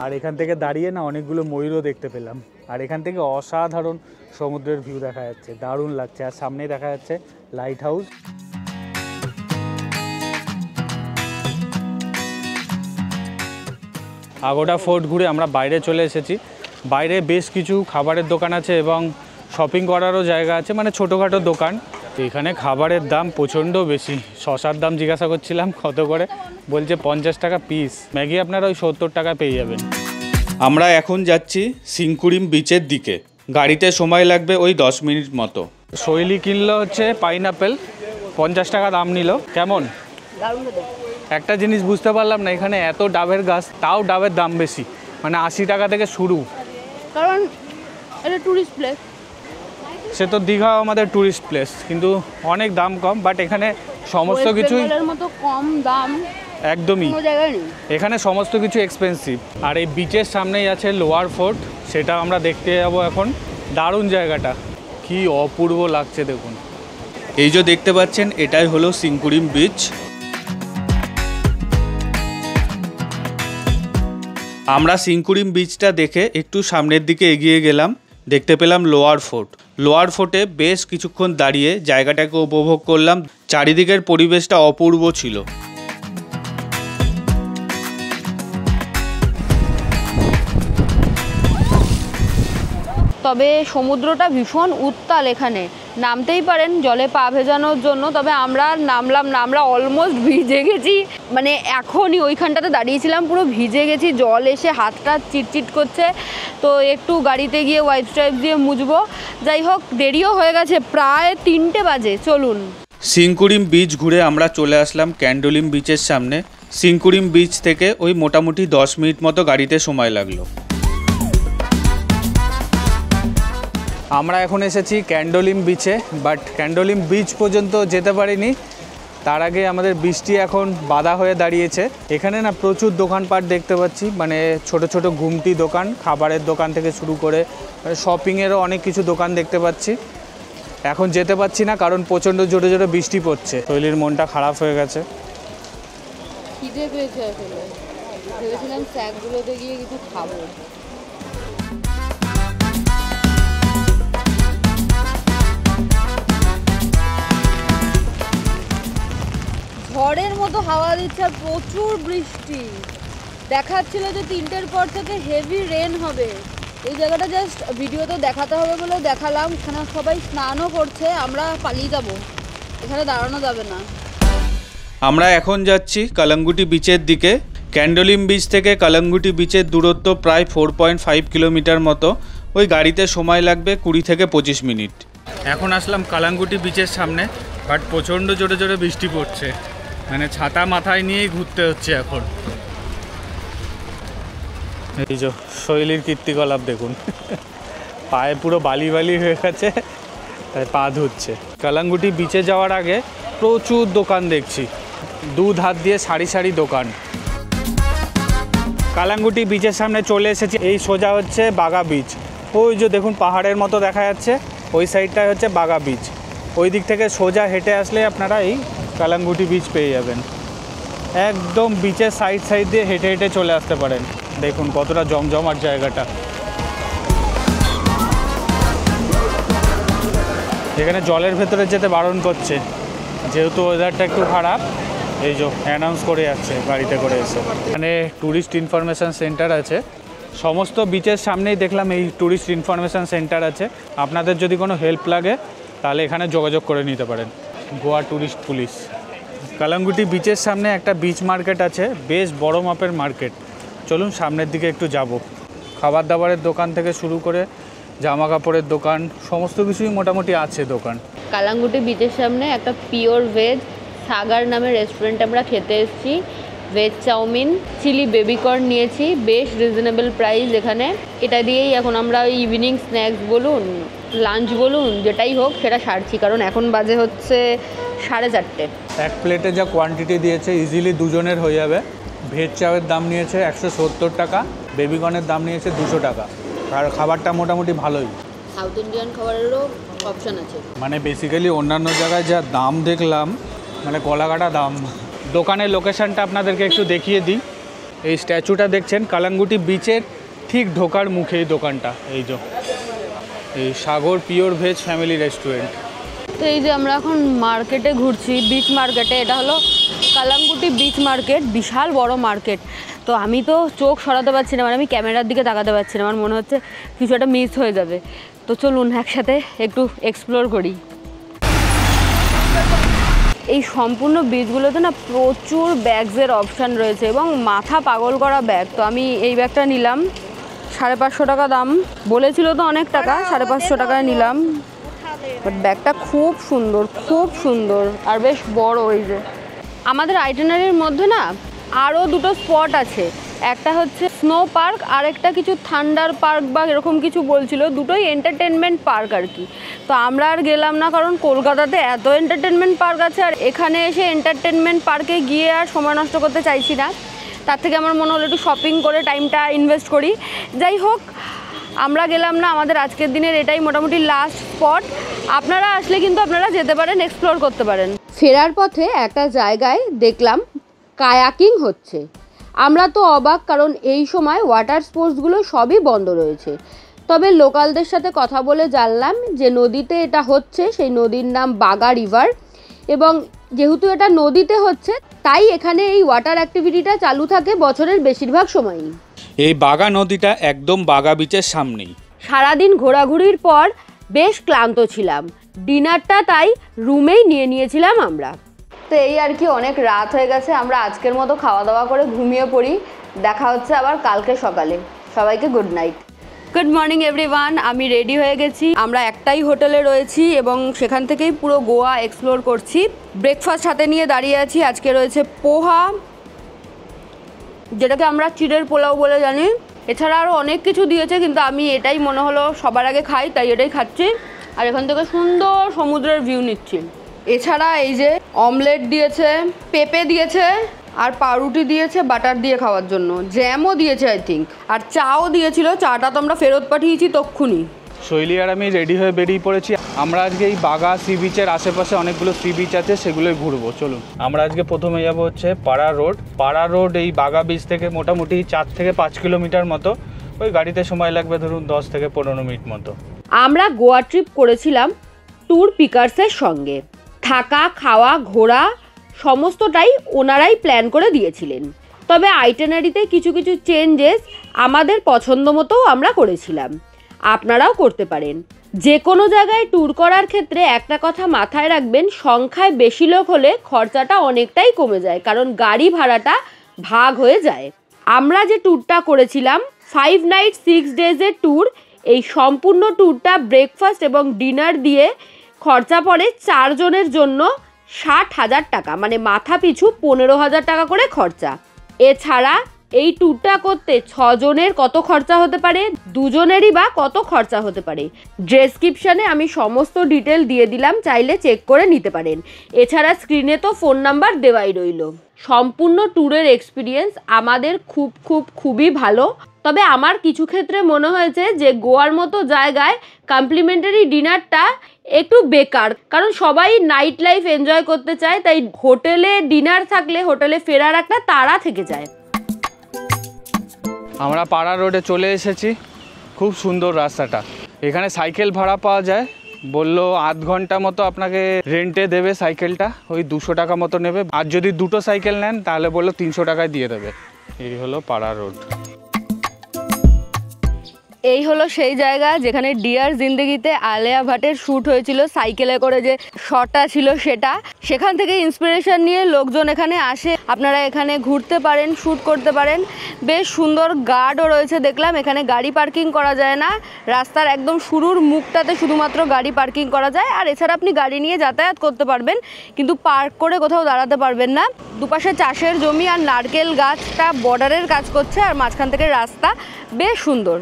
[SPEAKER 2] আর এখান থেকে দাঁড়িয়ে না অনেকগুলো ময়ূরও দেখতে পেলাম। আর এখান থেকে অসাধারণ সমুদ্রের ভিউ দেখা যাচ্ছে, দারুণ লাগছে। আর সামনেই দেখা যাচ্ছে লাইট হাউস। আগোডা ফোর্ট ঘুরে আমরা বাইরে চলে এসেছি। বাইরে বেশ কিছু খাবারের দোকান আছে এবং শপিং করারও জায়গা আছে, মানে ছোটোখাটো দোকান। এখানে খাবারের দাম প্রচণ্ড বেশি। শসার দাম জিজ্ঞাসা করছিলাম কত করে, বলছে 50 টাকা পিস। ম্যাগি আপনারা ওই 70 টাকা পেয়ে যাবেন। আমরা এখন যাচ্ছি সিংকুরিম বিচের দিকে। গাড়িতে সময় লাগবে ওই 10 মিনিট মতো। শৈলী কিনলো হচ্ছে পাইনাপেল, 50 টাকা দাম নিল। কেমন?
[SPEAKER 1] দারুণ খেতে।
[SPEAKER 2] একটা জিনিস বুঝতে পারলাম না, এখানে এত ডাবের গাছ তাও ডাবের দাম বেশি, মানে 80 টাকা থেকে শুরু।
[SPEAKER 1] কারণ এটা টুরিস্ট প্লেস।
[SPEAKER 2] সে তো দীঘা আমাদের টুরিস্ট প্লেস, কিন্তু অনেক দাম কম, বাট এখানে সমস্ত কিছুই
[SPEAKER 1] মতো কম দাম
[SPEAKER 2] একদমই
[SPEAKER 1] কোনো জায়গায় নেই।
[SPEAKER 2] এখানে সমস্ত কিছু এক্সপেন্সিভ। আর এই বিচের সামনেই আছে লোয়ার ফোর্ট, সেটা আমরা দেখতে যাবো এখন। দারুণ জায়গাটা, কি অপূর্ব লাগছে দেখুন। এই যে দেখতে পাচ্ছেন এটাই হলো সিংকুরিম বিচ। আমরা সিংকুরিম বিচটা দেখে একটু সামনের দিকে এগিয়ে গেলাম, দেখতে পেলাম লোয়ার ফোর্ট। লোয়ার ফোর্টে বেশ কিছুক্ষণ দাঁড়িয়ে জায়গাটাকে উপভোগ করলাম। চারিদিকের পরিবেশটা অপূর্ব ছিল।
[SPEAKER 1] তবে সমুদ্রটা ভীষণ উত্তাল, এখানে নামতেই পারেন জলে পা ভেজানোর জন্য। তবে আমরা নামলাম না, আমরা অলমোস্ট ভিজে গেছি। মানে এখনই ওইখানটাতে দাঁড়িয়েছিলাম, পুরো ভিজে গেছি, জল এসে হাতটা চিটচিট করছে। তো একটু গাড়িতে গিয়ে ওয়াইপ স্ট্রাইপ দিয়ে মুছবো। যাই হোক, দেরিও হয়ে গেছে, প্রায় 3টে বাজে। চলুন।
[SPEAKER 2] সিংকুরিম বিচ ঘুরে আমরা চলে আসলাম ক্যান্ডোলিম বিচের সামনে। সিংকুরিম বিচ থেকে ওই মোটামুটি 10 মিনিট মতো গাড়িতে সময় লাগলো। আমরা এখন এসেছি ক্যান্ডোলিম বিচে, বাট ক্যান্ডোলিম বিচ পর্যন্ত যেতে পারিনি। তার আগে আমাদের বৃষ্টি এখন বাধা হয়ে দাঁড়িয়েছে। এখানে না প্রচুর দোকানপাট দেখতে পাচ্ছি, মানে ছোট ছোট ঘুমটি দোকান, খাবারের দোকান থেকে শুরু করে শপিংয়েরও অনেক কিছু দোকান দেখতে পাচ্ছি। এখন যেতে পারছি না কারণ প্রচণ্ড জোরে জোরে বৃষ্টি পড়ছে। শৈলীর মনটা খারাপ হয়ে গেছে।
[SPEAKER 1] খিদে পেয়েছে আসলে, ভেবেছিলাম স্যাকগুলোতে গিয়ে কিছু খাবো। ঝড়ের মতো হাওয়া দিচ্ছে আর প্রচুর বৃষ্টি। দেখাচ্ছিল যে 3টের পর থেকে হেভি রেন হবে। এই জায়গাটা জাস্ট ভিডিওতে দেখাতে হবে বলে দেখালাম। এখানে সবাই স্নানও করছে, আমরা পালিয়ে যাব, এখানে দাঁড়ানো যাবে না।
[SPEAKER 2] আমরা এখন যাচ্ছি কালাঙ্গুটি বিচের দিকে। ক্যান্ডোলিম বিচ থেকে কালাঙ্গুটি বিচের দূরত্ব প্রায় 4.5 কিলোমিটার মতো। ওই গাড়িতে সময় লাগবে 20 থেকে 25 মিনিট। এখন আসলাম কালাঙ্গুটি বিচের সামনে, বাট প্রচণ্ড জোরে জোরে বৃষ্টি পড়ছে, মানে ছাতা মাথায় নিয়েই ঘুরতে হচ্ছে এখন। এই যে শৈলীর কীর্তিকলাপ দেখুন, পায়ে পুরো বালি বালি হয়ে গেছে, তাই পা ধুচ্ছে। কালাঙ্গুটি বিচে যাওয়ার আগে প্রচুর দোকান দেখছি, 2 ধার দিয়ে সারি সারি দোকান। কালাঙ্গুটি বিচের সামনে চলে এসেছি। এই সোজা হচ্ছে বাগা বিচ। ওই যে দেখুন পাহাড়ের মতো দেখা যাচ্ছে, ওই সাইডটাই হচ্ছে বাগা বিচ। ওই দিক থেকে সোজা হেঁটে আসলে আপনারা এই কালাঙ্গুটি বিচ পেয়ে যাবেন। একদম বিচের সাইড সাইড দিয়ে হেঁটে হেঁটে চলে আসতে পারেন। দেখুন কতটা জমজমাট জায়গাটা। এখানে জলের ভেতরে যেতে বারণ করছে, যেহেতু ওয়েদারটা একটু খারাপ, এই যে অ্যানাউন্স করে যাচ্ছে গাড়িতে করে এসে। এখানে ট্যুরিস্ট ইনফরমেশান সেন্টার আছে। সমস্ত বিচের সামনেই দেখলাম এই ট্যুরিস্ট ইনফরমেশান সেন্টার আছে। আপনাদের যদি কোনো হেল্প লাগে তাহলে এখানে যোগাযোগ করে নিতে পারেন। Goa tourist police. কালাঙ্গুটি বিচের সামনে একটা বিচ মার্কেট আছে, বেশ বড় মাপের মার্কেট। চলুন সামনের দিকে একটু যাব। খাবার দাবারের দোকান থেকে শুরু করে জামা কাপড়ের দোকান, সমস্ত কিছুই মোটামুটি আছে দোকান।
[SPEAKER 1] কালাঙ্গুটি বিচের সামনে একটা পিওর ভেজ সাগার নামের রেস্টুরেন্ট আমরা খেতে এসেছি। ভেজ চাউমিন, চিলি বেবিকর্ন নিয়েছি, বেশ রিজনেবল প্রাইস এখানে। এটা দিয়েই এখন আমরা ওই ইভিনিং স্ন্যাক্স বলুন, লাঞ্চ বলুন, যেটাই হোক সেটা সারছি, কারণ এখন বাজে হচ্ছে 4:30।
[SPEAKER 2] এক প্লেটে যা কোয়ান্টিটি দিয়েছে ইজিলি দুজনের হয়ে যাবে। ভেজ চাউয়ের দাম নিয়েছে 170 টাকা, বেবিকর্নের দাম নিয়েছে 200 টাকা। আর খাবারটা মোটামুটি ভালোই।
[SPEAKER 1] সাউথ ইন্ডিয়ান খাবারেরও অপশান আছে।
[SPEAKER 2] মানে বেসিক্যালি অন্যান্য জায়গায় যা দাম দেখলাম, মানে গলাকাটা দাম। দোকানের লোকেশানটা আপনাদেরকে একটু দেখিয়ে দিই। এই স্ট্যাচুটা দেখছেন কালাঙ্গুটি বিচের ঠিক ঢোকার মুখে এই দোকানটা। এই যে এই সাগর পিওর ভেজ ফ্যামিলি রেস্টুরেন্ট।
[SPEAKER 1] তো এই যে আমরা এখন মার্কেটে ঘুরছি, বিচ মার্কেটে। এটা হলো কালাঙ্গুটি বিচ মার্কেট, বিশাল বড় মার্কেট। তো আমি তো চোখ সরাতে পারছি না, মানে আমি ক্যামেরার দিকে তাকাতে পারছি না, আমার মনে হচ্ছে কিছু একটা মিস হয়ে যাবে। তো চলুন একসাথে একটু এক্সপ্লোর করি। এই সম্পূর্ণ বিচগুলোতে না প্রচুর ব্যাগসের অপশান রয়েছে এবং মাথা পাগল করা ব্যাগ। তো আমি এই ব্যাগটা নিলাম, 550 টাকা দাম বলেছিল, তো অনেক টাকা, 550 টাকায় নিলাম। বাট ব্যাগটা খুব সুন্দর, খুব সুন্দর আর বেশ বড়। এই যে আমাদের আইটেনারির মধ্যে না আরও দুটো স্পট আছে, একটা হচ্ছে স্নো পার্ক আর একটা কিছু থান্ডার পার্ক বা এরকম কিছু বলছিল, দুটোই এন্টারটেনমেন্ট পার্ক আর কি। তো আমরা আর গেলাম না, কারণ কলকাতাতে এত এন্টারটেনমেন্ট পার্ক আছে আর এখানে এসে এন্টারটেনমেন্ট পার্কে গিয়ে আর সময় নষ্ট করতে চাইছি না। তার থেকে আমার মনে হলো একটু শপিং করে টাইমটা ইনভেস্ট করি। যাই হোক, আমরা গেলাম না, আমাদের আজকের দিনের এটাই মোটামুটি লাস্ট স্পট। আপনারা আসলে কিন্তু আপনারা যেতে পারেন, এক্সপ্লোর করতে পারেন। ফেরার পথে একটা জায়গায় দেখলাম কায়াকিং হচ্ছে। আমরা তো অবাক, কারণ এই সময় ওয়াটার স্পোর্টসগুলো সবই বন্ধ রয়েছে। তবে লোকালদের সাথে কথা বলে জানলাম যে নদীতে এটা হচ্ছে, সেই নদীর নাম বাগা রিভার, এবং যেহেতু এটা নদীতে হচ্ছে তাই এখানে এই ওয়াটার অ্যাক্টিভিটিটা চালু থাকে বছরের বেশিরভাগ সময়ই।
[SPEAKER 2] এই বাগা নদীটা একদম বাগা বিচের সামনেই।
[SPEAKER 1] সারাদিন ঘোরাঘুরির পর বেশ ক্লান্ত ছিলাম, ডিনারটা তাই রুমেই নিয়েছিলাম আমরা। তো এই আর কি, অনেক রাত হয়ে গেছে, আমরা আজকের মতো খাওয়া দাওয়া করে ঘুমিয়ে পড়ি। দেখা হচ্ছে আবার কালকে সকালে। সবাইকে good night. Good morning everyone, আমি রেডি হয়ে গেছি। আমরা একটাই হোটেলে রয়েছি এবং সেখান থেকেই পুরো গোয়া এক্সপ্লোর করছি। ব্রেকফাস্ট হাতে নিয়ে দাঁড়িয়ে আছি। আজকে রয়েছে পোহা, যেটাকে আমরা চিড়ের পোলাও বলে জানি। এছাড়া আরও অনেক কিছু দিয়েছে, কিন্তু আমি এটাই মনে হলো সবার আগে খাই, তাই এটাই খাচ্ছি। আর এখান থেকে সুন্দর সমুদ্রের ভিউ নিচ্ছি। এছাড়া এই যে অমলেট দিয়েছে, পেঁপে দিয়েছে, আর পাউরুটি দিয়েছে বাটার দিয়ে খাওয়ার জন্য, জ্যামও দিয়েছে আই থিঙ্ক, আর চাও দিয়েছিল। চাটা তো আমরা ফেরত পাঠিয়েছি তক্ষুনি।
[SPEAKER 2] শৈলী আর আমি রেডি হয়ে বেরিয়ে পড়েছি। আমরা আজকে এই বাগা সি বিচের আশেপাশে অনেকগুলো সি বিচ আছে, সেগুলোই ঘুরবো। চলুন, আমরা আজকে প্রথমে যাব হচ্ছে পাড়া রোড। পাড়া রোড এই বাগা বিচ থেকে মোটামুটি 4 থেকে 5 কিলোমিটার মতো। ওই গাড়িতে সময় লাগবে ধরুন 10 থেকে 15 মিনিট মতো। আমরা
[SPEAKER 1] গোয়া ট্রিপ করেছিলাম ট্যুর পিকার্সের সঙ্গে। থাকা, খাওয়া, ঘোরা সমস্তটাই ওনারাই প্ল্যান করে দিয়েছিলেন। তবে আইটেনারিতে কিছু কিছু চেঞ্জেস আমাদের পছন্দ মতোও আমরা করেছিলাম, আপনারাও করতে পারেন। যে কোনো জায়গায় ট্যুর করার ক্ষেত্রে একটা কথা মাথায় রাখবেন, সংখ্যায় বেশি লোক হলে খরচাটা অনেকটাই কমে যায়, কারণ গাড়ি ভাড়াটা ভাগ হয়ে যায়। আমরা যে ট্যুরটা করেছিলাম 5 নাইট 6 ডেজের ট্যুর, এই সম্পূর্ণ ট্যুরটা ব্রেকফাস্ট এবং ডিনার দিয়ে খরচা পড়ে 4 জনের জন্য 60,000 টাকা, মানে মাথা পিছু 15,000 টাকা করে খরচা। এছাড়া এই ট্যুরটা করতে 6 জনের কত খরচা হতে পারে, 2 জনেরই বা কত খরচা হতে পারে, ডেসক্রিপশানে আমি সমস্ত ডিটেল দিয়ে দিলাম, চাইলে চেক করে নিতে পারেন। এছাড়া স্ক্রিনে তো ফোন নাম্বার দেওয়াই রইল। সম্পূর্ণ ট্যুরের এক্সপিরিয়েন্স আমাদের খুবই ভালো। তবে আমার কিছু ক্ষেত্রে মনে হয়েছে যে গোয়ার মতো জায়গায় কমপ্লিমেন্টারি ডিনারটা একটু বেকার, কারণ সবাই নাইট লাইফ এনজয় করতে চায়, তাই হোটেলে ডিনার থাকলে হোটেলে ফেরার একটা তাড়া থেকে যায়।
[SPEAKER 2] আমরা পাড়া রোডে চলে এসেছি। খুব সুন্দর রাস্তাটা। এখানে সাইকেল ভাড়া পাওয়া যায়, বললো আধ ঘন্টা মতো আপনাকে রেন্টে দেবে সাইকেলটা, ওই 200 টাকা মতো নেবে। আর যদি দুটো সাইকেল নেন তাহলে বললো 300 টাকায় দিয়ে দেবে। এই হলো পাড়া রোড।
[SPEAKER 1] এই হলো সেই জায়গা যেখানে ডিয়ার জিন্দেগিতে আলেয়া ভাটের শ্যুট হয়েছিল, সাইকেলে করে যে শটটা ছিল সেটা। সেখান থেকে ইন্সপিরেশন নিয়ে লোকজন এখানে আসে। আপনারা এখানে ঘুরতে পারেন, শ্যুট করতে পারেন। বেশ সুন্দর গার্ডও রয়েছে দেখলাম। এখানে গাড়ি পার্কিং করা যায় না, রাস্তার একদম শুরুর মুখটাতে শুধুমাত্র গাড়ি পার্কিং করা যায়। আর এছাড়া আপনি গাড়ি নিয়ে যাতায়াত করতে পারবেন, কিন্তু পার্ক করে কোথাও দাঁড়াতে পারবেন না। দুপাশে চাষের জমি আর নারকেল গাছটা বর্ডারের কাজ করছে, আর মাঝখান থেকে রাস্তা বেশ সুন্দর।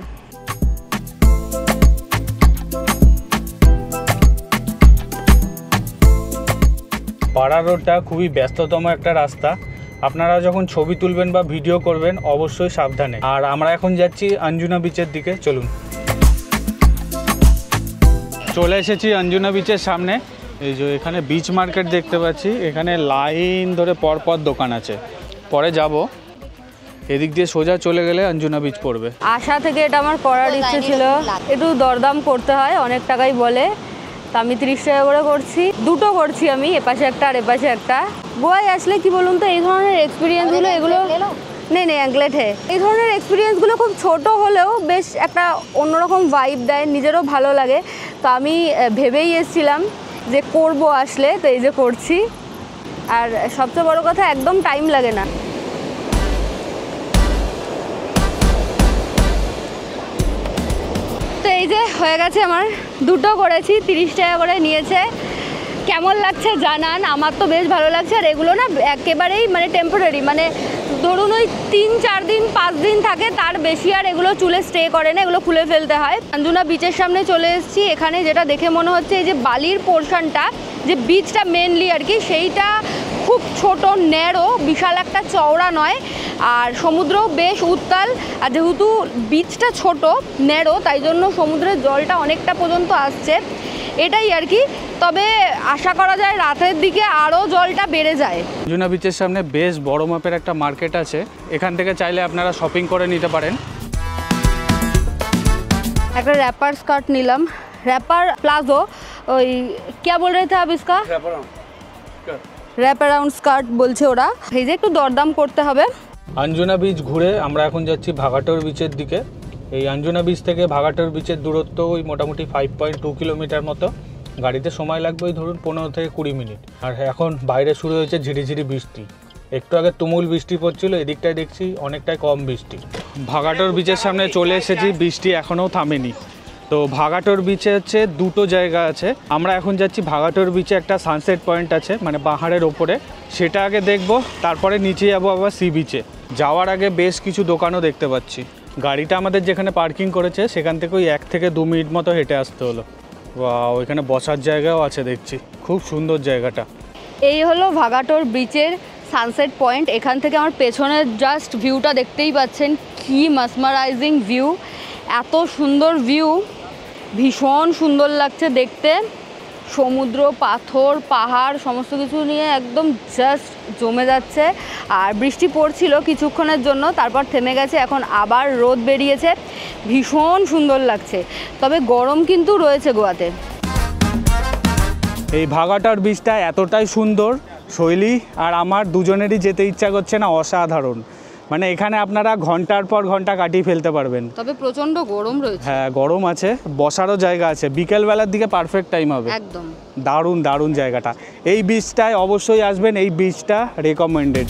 [SPEAKER 2] পাড়া রোডটা খুবই ব্যস্ততম একটা রাস্তা। আপনারা যখন ছবি তুলবেন বা ভিডিও করবেন অবশ্যই সাবধানে। আর আমরা এখন যাচ্ছি অঞ্জুনা বিচের দিকে। চলুন, চলে এসেছি অঞ্জুনা বিচের সামনে। এই যে এখানে বিচ মার্কেট দেখতে পাচ্ছি, এখানে লাইন ধরে পরপর দোকান আছে। পরে যাব, এদিক দিয়ে সোজা চলে গেলে অঞ্জুনা বিচ পড়বে।
[SPEAKER 1] আশা থেকে এটা আমার করার ইচ্ছে ছিল, একটু দরদাম করতে হয়, অনেক টাকাই বলে। তা আমি 30 টাকা করে করছি, দুটো করছি আমি, এপাশে একটা আর এপাশে একটা। গোয়ায় আসলে কি বলুন তো, এই ধরনের এক্সপিরিয়েন্সগুলো এগুলো নেই অ্যাঙ্কলেট হে, এই ধরনের এক্সপিরিয়েন্সগুলো খুব ছোট হলেও বেশ একটা অন্যরকম ভাইব দেয়, নিজেরও ভালো লাগে। তো আমি ভেবেই এসেছিলাম যে করব আসলে, তো এই যে করছি। আর সবচেয়ে বড় কথা, একদম টাইম লাগে না। তো এই যে হয়ে গেছে আমার, দুটো করেছি, 30 টাকা করে নিয়েছে। কেমন লাগছে জানান। আমার তো বেশ ভালো লাগছে। আর এগুলো না একেবারেই মানে টেম্পোরারি, মানে ধরুন ওই 3-4 দিন 5 দিন থাকে, তার বেশি আর এগুলো চুলে স্টে করে না, এগুলো খুলে ফেলতে হয়। আঞ্জুনা বিচের সামনে চলে এসেছি। এখানে যেটা দেখে মনে হচ্ছে এই যে বালির পোর্শনটা, যে বিচটা মেনলি আর কি, সেইটা খুব ছোট ন্যারো, বিশাল একটা চওড়া নয়। আর সমুদ্রও বেশ উত্তাল, আর যেহেতু বিচটা ছোট ন্যারো তাই জন্য সমুদ্রের জলটা অনেকটা পর্যন্ত আসছে, এটাই আর কি। তবে আশা করা যায় রাতের দিকে আরও জলটা বেড়ে যায়।
[SPEAKER 2] আঞ্জুনা বিচের সামনে বেশ বড় মাপের একটা মার্কেট আছে, এখান থেকে চাইলে আপনারা শপিং করে নিতে পারেন।
[SPEAKER 1] একটা র্যাপার স্কার্ট নিলাম, র্যাপার প্লাজো, ওই क्या बोल रहे थे आप इसका? র্যাপ অ্যারাউন্ড স্কার্ট বলছে ওরা। এই যে একটু দরদাম করতে হবে।
[SPEAKER 2] আঞ্জুনা বিচ ঘুরে আমরা এখন যাচ্ছি ভাগাটোর বিচের দিকে। এই আঞ্জুনা বিচ থেকে ভাগাটোর বিচের দূরত্ব ওই মোটামুটি 5.2 কিলোমিটার মতো। গাড়িতে সময় লাগবে ওই ধরুন 15 থেকে 20 মিনিট। আর এখন বাইরে শুরু হয়েছে ঝিরিঝিরি বৃষ্টি, একটু আগে তুমুল বৃষ্টি পড়ছিল, এদিকটায় দেখছি অনেকটাই কম বৃষ্টি। ভাগাটোর বিচের সামনে চলে এসেছি, বৃষ্টি এখনও থামেনি। তো ভাগাটোর বিচে হচ্ছে দুটো জায়গা আছে, আমরা এখন যাচ্ছি ভাগাটোর বিচে একটা সানসেট পয়েন্ট আছে মানে পাহাড়ের ওপরে, সেটা আগে দেখব, তারপরে নিচে যাবো আবার সি বিচে। যাওয়ার আগে বেশ কিছু দোকানও দেখতে পাচ্ছি। গাড়িটা আমাদের যেখানে পার্কিং করেছে সেখান থেকে ওই 1 থেকে 2 মিনিট মতো হেঁটে আসতে হলো। ওইখানে বসার জায়গাও আছে দেখছি, খুব সুন্দর জায়গাটা।
[SPEAKER 1] এই হলো ভাগাটোর বিচের সানসেট পয়েন্ট। এখান থেকে আমার পেছনের জাস্ট ভিউটা দেখতেই পাচ্ছেন, কি মাসমারাইজিং ভিউ, এত সুন্দর ভিউ, ভীষণ সুন্দর লাগছে দেখতে। সমুদ্র, পাথর, পাহাড় সমস্ত কিছু নিয়ে একদম জাস্ট জমে যাচ্ছে। আর বৃষ্টি পড়ছিল কিছুক্ষণের জন্য, তারপর থেমে গেছে, এখন আবার রোদ বেরিয়েছে, ভীষণ সুন্দর লাগছে। তবে গরম কিন্তু রয়েছে গোয়াতে।
[SPEAKER 2] এই ভাগাটোর বিচটা এতটাই সুন্দর, শৈলী আর আমার দুজনেরই যেতে ইচ্ছা করছে না, অসাধারণ। মানে এখানে আপনারা ঘন্টার পর ঘন্টা কাটিয়ে ফেলতে পারবেন।
[SPEAKER 1] তবে প্রচণ্ড গরম রয়েছে।
[SPEAKER 2] হ্যাঁ, গরম আছে, বসারও জায়গা আছে, বিকেলবেলার দিকে পারফেক্ট টাইম হবে।
[SPEAKER 1] একদম
[SPEAKER 2] দারুণ দারুণ জায়গাটা। এই বিচটায় অবশ্যই আসবেন, এই বিচটা রেকমেন্ডেড।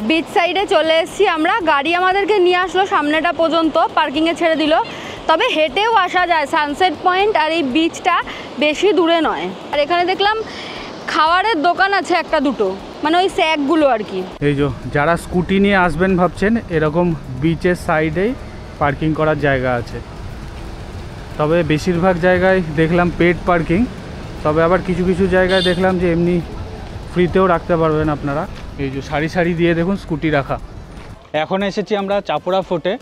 [SPEAKER 1] বিচ সাইডে চলে এসেছি আমরা, গাড়ি আমাদেরকে নিয়ে আসলো সামনেটা পর্যন্ত, পার্কিংয়ে ছেড়ে দিল। তবে হেঁটেও আসা যায়, সানসেট পয়েন্ট আর এই বিচটা বেশি দূরে নয়। আর এখানে দেখলাম খাবারের দোকান আছে একটা দুটো, মানে ওই স্যাকগুলো আর কি।
[SPEAKER 2] এই যে যারা স্কুটি নিয়ে আসবেন ভাবছেন, এরকম বিচের সাইডেই পার্কিং করার জায়গা আছে। তবে বেশিরভাগ জায়গায় দেখলাম পেড পার্কিং, তবে আবার কিছু কিছু জায়গায় দেখলাম যে এমনি ফ্রিতেও রাখতে পারবেন আপনারা। এই যে সারি সারি দিয়ে দেখুন স্কুটি রাখা। এখন এসেছি আমরা চাপড়া ফোর্টে।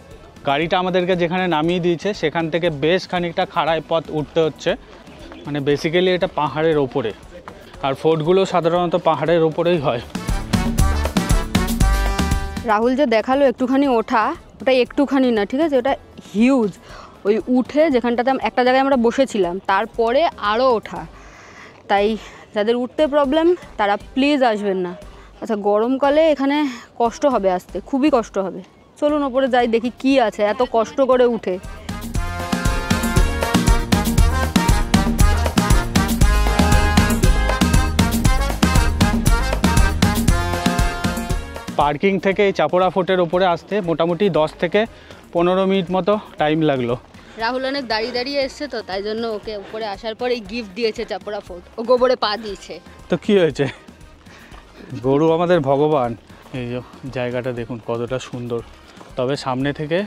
[SPEAKER 2] গাড়িটা আমাদেরকে যেখানে নামিয়ে দিয়েছে সেখান থেকে বেশ খানিকটা খাড়াই পথ উঠতে হচ্ছে, মানে বেসিক্যালি এটা পাহাড়ের ওপরে, আর ফোর্টগুলো সাধারণত পাহাড়ের ওপরেই হয়।
[SPEAKER 1] রাহুল যে দেখালো একটুখানি ওঠা, ওটা একটুখানি না, ঠিক আছে, ওটা হিউজ। ওই উঠে যেখানটাতে একটা জায়গায় আমরা বসেছিলাম, তারপরে আরও ওঠা। তাই যাদের উঠতে প্রবলেম তারা প্লিজ আসবেন না। আচ্ছা, গরমকালে এখানে কষ্ট হবে আসতে, খুবই কষ্ট হবে। চলুন ওপরে যাই, দেখি কি আছে এত কষ্ট করে উঠে।
[SPEAKER 2] পার্কিং থেকে এই চাপড়া ফোর্টের ওপরে আসতে মোটামুটি 10 থেকে 15 মিনিট মতো টাইম লাগলো।
[SPEAKER 1] রাহুল অনেক দাঁড়িয়ে দাঁড়িয়ে এসছে তো, তাই জন্য ওকে উপরে আসার পরে গিফট দিয়েছে চাপড়া ফোর্ট, ও গোবরে পা দিয়েছে।
[SPEAKER 2] তো কি হয়েছে, গরু আমাদের ভগবান। এই যে জায়গাটা দেখুন কতটা সুন্দর, তবে সামনে থেকে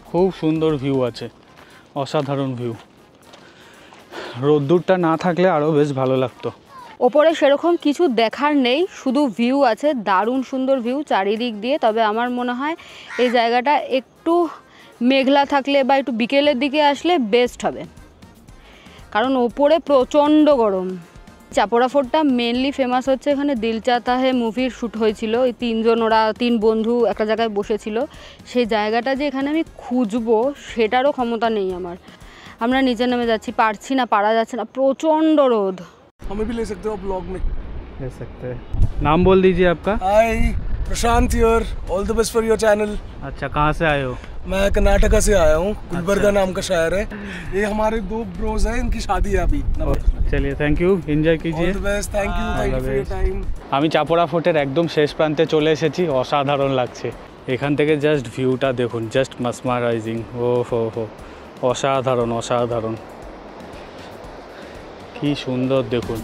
[SPEAKER 2] খুব সুন্দর ভিউ আছে, অসাধারণ ভিউ। রোদ্দুরটা না থাকলে আরও বেশ ভালো লাগতো।
[SPEAKER 1] ওপরে সেরকম কিছু দেখার নেই, শুধু ভিউ আছে, দারুণ সুন্দর ভিউ চারিদিক দিয়ে। তবে আমার মনে হয় এই জায়গাটা একটু মেঘলা থাকলে বা একটু বিকেলের দিকে আসলে বেস্ট হবে, কারণ ওপরে প্রচণ্ড গরম। চাপড়া ফোর্টটা মেনলি ফেমাস হচ্ছে, এখানে দিল চাহতা হ্যায় মুভির শ্যুট হয়েছিল। ওই ওরা 3 বন্ধু একটা জায়গায় বসেছিল, সেই জায়গাটা যে এখানে আমি খুঁজবো সেটারও ক্ষমতা নেই আমার। আমরা নিচে নেমে যাচ্ছি, পারছি না, পারা যাচ্ছে না, প্রচণ্ড রোদ।
[SPEAKER 3] हमें भी ले सकते हो ब्लॉग में।
[SPEAKER 2] ले सकते हैं। नाम बोल दीजिए आपका।
[SPEAKER 3] Hi, Prashant here, all the best for your channel.
[SPEAKER 2] अच्छा, कहाँ से आए हो?
[SPEAKER 3] मैं कर्नाटका से आया हूँ, गुलबर्गा नाम का शहर है। ये हमारे 2 ब्रोज हैं, इनकी शादी है अभी।
[SPEAKER 2] चलिए, थैंक यू, एंजॉय कीजिए।
[SPEAKER 3] All the best, thank you for your time.
[SPEAKER 2] আমি চাপড়া ফোর্টের একদম শেষ প্রান্তে চলে এসেছি, অসাধারণ লাগছে। এখান থেকে জাস্ট ভিউটা দেখুন, জাস্ট মাসমারাইজিং। ও হো হো, অসাধারণ অসাধারণ। কি কি সুন্দর দেখুন।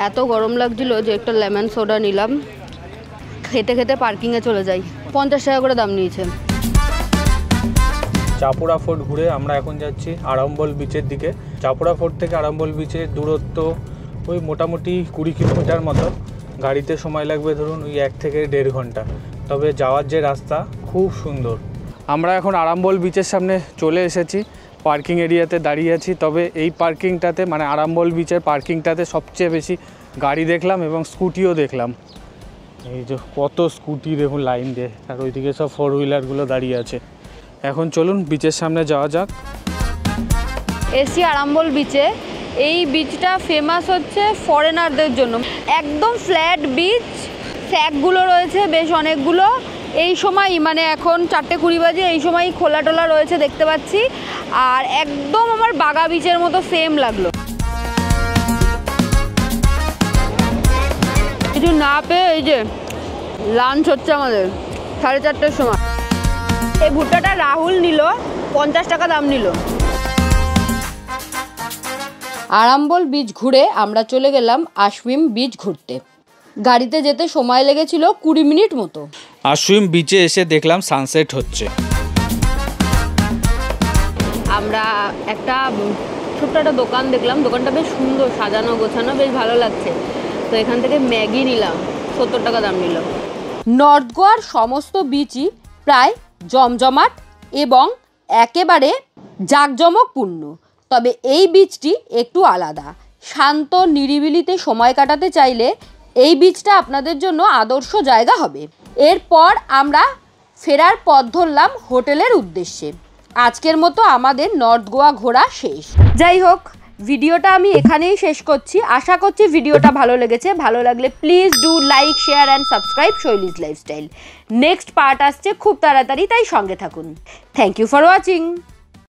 [SPEAKER 1] এত গরম লাগছিল যে একটা লেমন সোডা নিলাম, খেতে খেতে পার্কিংয়ে চলে যাই। 50 টাকা করে দাম নিয়েছে।
[SPEAKER 2] চাপুরা ফোর্ট ঘুরে আমরা এখন যাচ্ছি আড়ম্বল বিচের দিকে। চাপুরা ফোর্ট থেকে আড়ম্বল বিচের দূরত্ব ওই মোটামুটি 20 কিলোমিটার মতো। গাড়িতে সময় লাগবে ধরুন ওই 1 থেকে 1.5 ঘন্টা। তবে যাওয়ার যে রাস্তা খুব সুন্দর। আমরা এখন আড়ম্বল বিচের সামনে চলে এসেছি, পার্কিং এরিয়াতে দাঁড়িয়ে আছি। তবে এই পার্কিংটাতে মানে আড়ম্বল বিচের পার্কিংটাতে সবচেয়ে বেশি গাড়ি দেখলাম এবং স্কুটিও দেখলাম। এই যে কত স্কুটি দেখুন লাইন দিয়ে, আর ওইদিকে সব 4 হুইলারগুলো দাঁড়িয়ে আছে। এখন চলুন বিচের সামনে যাওয়া যাক।
[SPEAKER 1] এসি আড়ম্বল বিচে। এই বিচটা ফেমাস হচ্ছে ফরেনারদের জন্য। একদম ফ্ল্যাট বিচ, স্যাকগুলো রয়েছে বেশ অনেকগুলো। এই সময় মানে এখন 4:20 বাজে, এই সময় খোলা টোলা রয়েছে দেখতে পাচ্ছি। আর একদম আমার বাগা বিচের মতো সেম লাগলো। কিছু না পেয়ে এই যে লাঞ্চ হচ্ছে আমাদের 4:30টার সময়। এই ভুট্টাটা রাহুল নিল, 50 টাকা দাম নিল। আড়ম্বল বিচ ঘুরে আমরা চলে গেলাম আশউইম বিচ ঘুরতে। গাড়িতে যেতে সময় লেগেছিল 20 মিনিট মতো।
[SPEAKER 2] আশউইম বিচে এসে দেখলাম সানসেট হচ্ছে।
[SPEAKER 1] আমরা একটা ছোট্ট একটা দোকান দেখলাম, দোকানটা বেশ সুন্দর সাজানো গোছানো, বেশ ভালো লাগছে। তো এখান থেকে ম্যাগি নিলাম, 70 টাকা দাম নিল। নর্থ গোয়ার সমস্ত বিচই প্রায় জমজমাট এবং একেবারে জাঁকজমকপূর্ণ। তবে এই বিচটি একটু আলাদা। শান্ত নিরিবিলিতে সময় কাটাতে চাইলে এই বিচটা আপনাদের জন্য আদর্শ জায়গা হবে। এরপর আমরা ফেরার পথ ধরলাম হোটেলের উদ্দেশ্যে। আজকের মতো আমাদের নর্থ গোয়া ঘোরা শেষ। যাই হোক, ভিডিওটা আমি এখানেই শেষ করছি। আশা করছি ভিডিওটা ভালো লেগেছে। ভালো লাগলে please do like, share and subscribe Shaili's lifestyle. Next part আসছে খুব তাড়াতাড়ি, তাই সঙ্গে থাকুন। Thank you for watching.